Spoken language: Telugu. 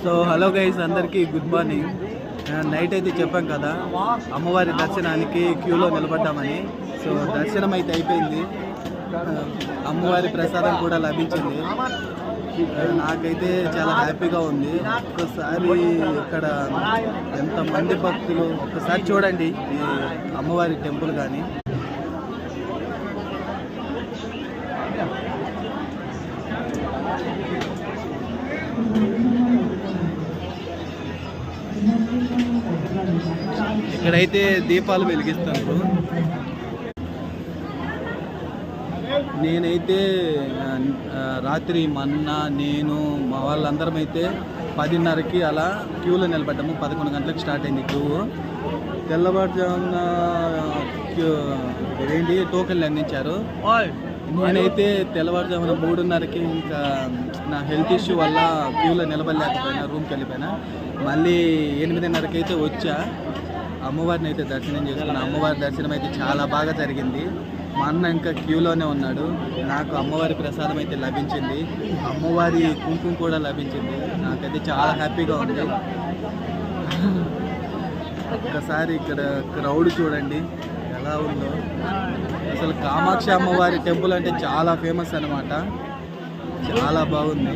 సో హలో గైస్, అందరికీ గుడ్ మార్నింగ్. నైట్ అయితే చెప్పాం కదా అమ్మవారి దర్శనానికి క్యూలో నిలబడ్డామని. సో దర్శనం అయితే అయిపోయింది, అమ్మవారి ప్రసాదం కూడా లభించింది. నాకైతే చాలా హ్యాపీగా ఉంది. ఒక్కసారి ఇక్కడ ఎంతమంది భక్తులు, ఒక్కసారి చూడండి ఈ అమ్మవారి టెంపుల్ కానీ. ఇక్కడైతే దీపాలు వెలిగిస్తారు. నేనైతే రాత్రి నేను మా వాళ్ళందరం అయితే 10:30కి అలా క్యూలో నిలబడ్డాము. 11 గంటలకు స్టార్ట్ అయింది క్యూ. తెల్లవారుజామున టోకెన్లు అందించారు. నేనైతే తెల్లవారుజామున 3:30కి ఇంకా నా హెల్త్ ఇష్యూ వల్ల క్యూలో నిలబడలేకపోయినా, రూమ్కి వెళ్ళిపోయినా. మళ్ళీ 8:30కి అయితే వచ్చా. అమ్మవారిని అయితే దర్శనం చేసుకున్నాను. అమ్మవారి దర్శనం అయితే చాలా బాగా జరిగింది. మా అన్న ఇంకా క్యూలోనే ఉన్నాడు. నాకు అమ్మవారి ప్రసాదం అయితే లభించింది, అమ్మవారి కుంకుమ కూడా లభించింది. నాకైతే చాలా హ్యాపీగా ఉంది. ఒక్కసారి ఇక్కడ క్రౌడ్ చూడండి ఎలా ఉందో. అసలు కామాక్షి అమ్మవారి టెంపుల్ అంటే చాలా ఫేమస్ అన్నమాట. చాలా బాగుంది.